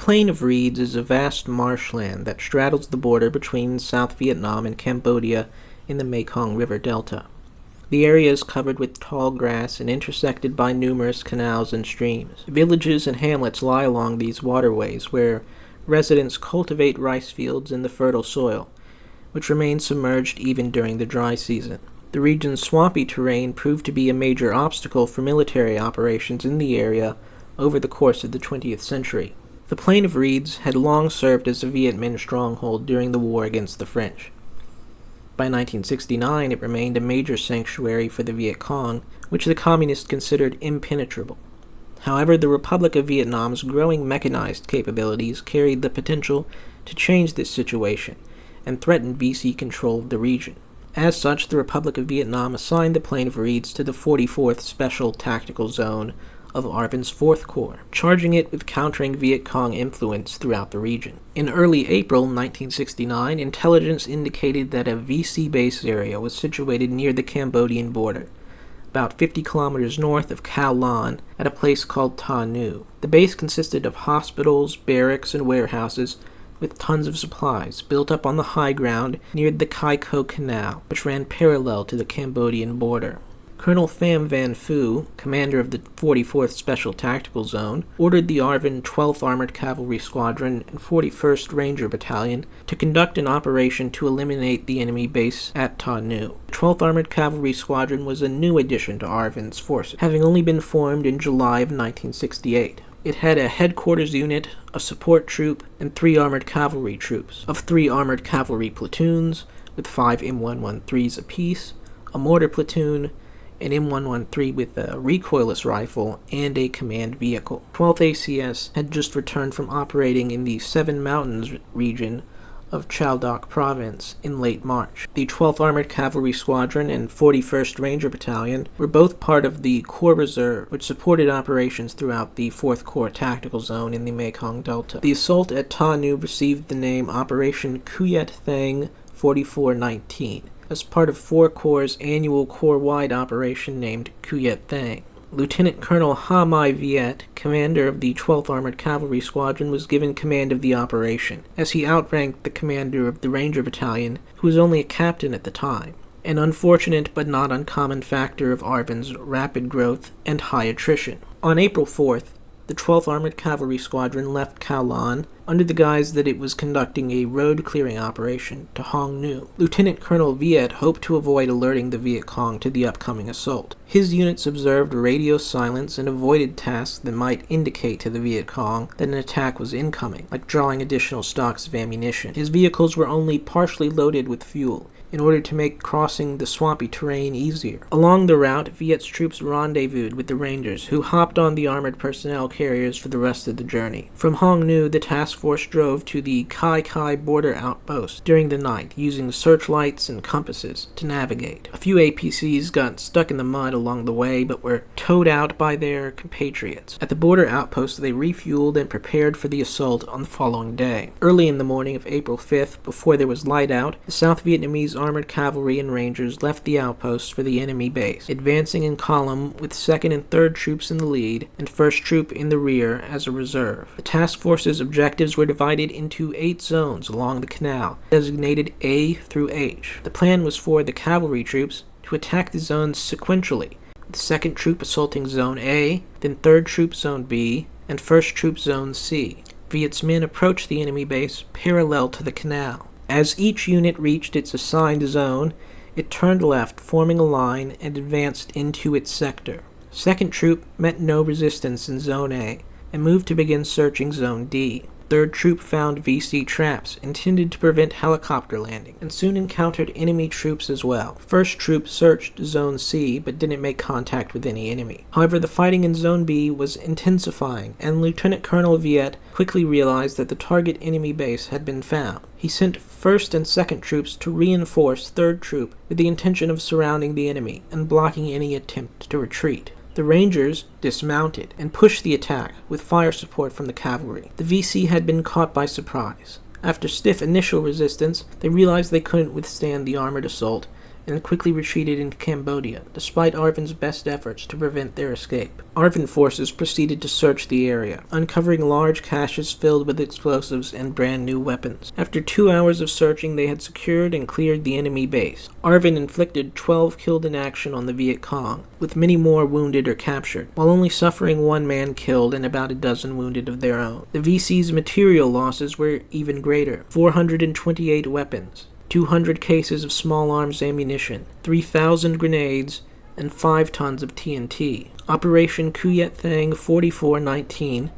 Plain of Reeds is a vast marshland that straddles the border between South Vietnam and Cambodia in the Mekong River Delta. The area is covered with tall grass and intersected by numerous canals and streams. Villages and hamlets lie along these waterways, where residents cultivate rice fields in the fertile soil, which remain submerged even during the dry season. The region's swampy terrain proved to be a major obstacle for military operations in the area over the course of the 20th century. The Plain of Reeds had long served as a Viet Minh stronghold during the war against the French. By 1969, it remained a major sanctuary for the Viet Cong, which the communists considered impenetrable. However, the Republic of Vietnam's growing mechanized capabilities carried the potential to change this situation and threaten VC control of the region. As such, the Republic of Vietnam assigned the Plain of Reeds to the 44th Special Tactical Zone of ARVN's 4th Corps, charging it with countering Viet Cong influence throughout the region. In early April 1969, intelligence indicated that a VC base area was situated near the Cambodian border, about 50 kilometers north of Cao Lan, at a place called Ta Nu. The base consisted of hospitals, barracks, and warehouses, with tons of supplies, built up on the high ground near the Kai Co Canal, which ran parallel to the Cambodian border. Colonel Pham Van Phu, commander of the 44th Special Tactical Zone, ordered the ARVN 12th Armored Cavalry Squadron and 41st Ranger Battalion to conduct an operation to eliminate the enemy base at Ta Nu. The 12th Armored Cavalry Squadron was a new addition to ARVN's forces, having only been formed in July of 1968. It had a headquarters unit, a support troop, and 3 armored cavalry troops, of 3 armored cavalry platoons, with 5 M113s apiece, a mortar platoon, an M113 with a recoilless rifle, and a command vehicle. 12th ACS had just returned from operating in the Seven Mountains region of Chau Doc Province in late March. The 12th Armored Cavalry Squadron and 41st Ranger Battalion were both part of the Corps Reserve, which supported operations throughout the 4th Corps Tactical Zone in the Mekong Delta. The assault at Ta Nu received the name Operation Quyet Thang 4419, as part of 4 Corps' annual Corps-wide operation named Quyet Thang. Lieutenant Colonel Ha Mai Viet, commander of the 12th Armored Cavalry Squadron, was given command of the operation, as he outranked the commander of the Ranger Battalion, who was only a captain at the time, an unfortunate but not uncommon factor of ARVN's rapid growth and high attrition. On April 4th, the 12th Armored Cavalry Squadron left Cao Lan under the guise that it was conducting a road-clearing operation to Hong Nu. Lieutenant Colonel Viet hoped to avoid alerting the Viet Cong to the upcoming assault. His units observed radio silence and avoided tasks that might indicate to the Viet Cong that an attack was incoming, like drawing additional stocks of ammunition. His vehicles were only partially loaded with fuel, in order to make crossing the swampy terrain easier. Along the route, Viet's troops rendezvoused with the Rangers, who hopped on the armored personnel carriers for the rest of the journey. From Hong Nu, the task force drove to the Kai Kai border outpost during the night, using searchlights and compasses to navigate. A few APCs got stuck in the mud along the way, but were towed out by their compatriots. At the border outpost, they refueled and prepared for the assault on the following day. Early in the morning of April 5th, before there was light out, the South Vietnamese armored cavalry and rangers left the outposts for the enemy base, advancing in column with 2nd and 3rd troops in the lead and 1st troop in the rear as a reserve. The task force's objectives were divided into 8 zones along the canal, designated A through H. The plan was for the cavalry troops to attack the zones sequentially, with 2nd troop assaulting Zone A, then 3rd troop Zone B, and 1st troop Zone C. Viet's men approached the enemy base parallel to the canal. As each unit reached its assigned zone, it turned left, forming a line, and advanced into its sector. 2nd Troop met no resistance in Zone A, and moved to begin searching Zone D. 3rd Troop found VC traps intended to prevent helicopter landing, and soon encountered enemy troops as well. 1st Troop searched Zone C, but didn't make contact with any enemy. However, the fighting in Zone B was intensifying, and Lieutenant Colonel Viet quickly realized that the target enemy base had been found. He sent 1st and 2nd Troops to reinforce 3rd Troop with the intention of surrounding the enemy and blocking any attempt to retreat. The Rangers dismounted and pushed the attack with fire support from the cavalry. The VC had been caught by surprise. After stiff initial resistance, they realized they couldn't withstand the armored assault and quickly retreated into Cambodia, despite ARVN's best efforts to prevent their escape. ARVN forces proceeded to search the area, uncovering large caches filled with explosives and brand new weapons. After 2 hours of searching, they had secured and cleared the enemy base. ARVN inflicted 12 killed in action on the Viet Cong, with many more wounded or captured, while only suffering 1 man killed and about a dozen wounded of their own. The VC's material losses were even greater: 428 weapons, 200 cases of small arms ammunition, 3,000 grenades, and 5 tons of TNT. Operation Quyet Thang 4419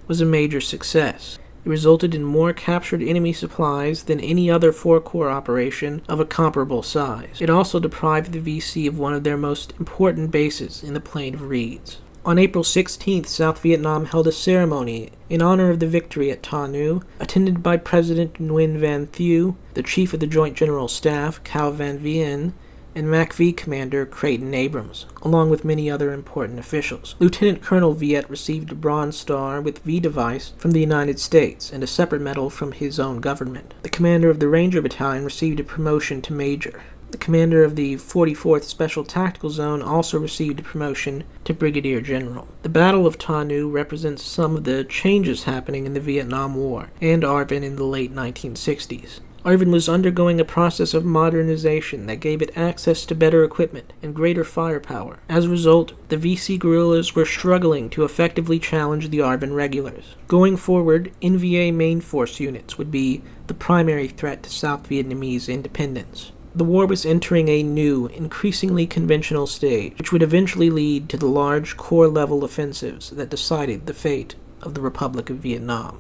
was a major success. It resulted in more captured enemy supplies than any other 4-corps operation of a comparable size. It also deprived the VC of one of their most important bases in the Plain of Reeds. On April 16th, South Vietnam held a ceremony in honor of the victory at Ta Nu, attended by President Nguyen Van Thieu, the Chief of the Joint General Staff, Cao Van Vien, and MACV Commander Creighton Abrams, along with many other important officials. Lieutenant Colonel Viet received a Bronze Star with V device from the United States and a separate medal from his own government. The commander of the Ranger Battalion received a promotion to Major. The commander of the 44th Special Tactical Zone also received a promotion to Brigadier General. The Battle of Ta Nu represents some of the changes happening in the Vietnam War and ARVN in the late 1960s. ARVN was undergoing a process of modernization that gave it access to better equipment and greater firepower. As a result, the VC guerrillas were struggling to effectively challenge the ARVN regulars. Going forward, NVA main force units would be the primary threat to South Vietnamese independence. The war was entering a new, increasingly conventional stage, which would eventually lead to the large corps-level offensives that decided the fate of the Republic of Vietnam.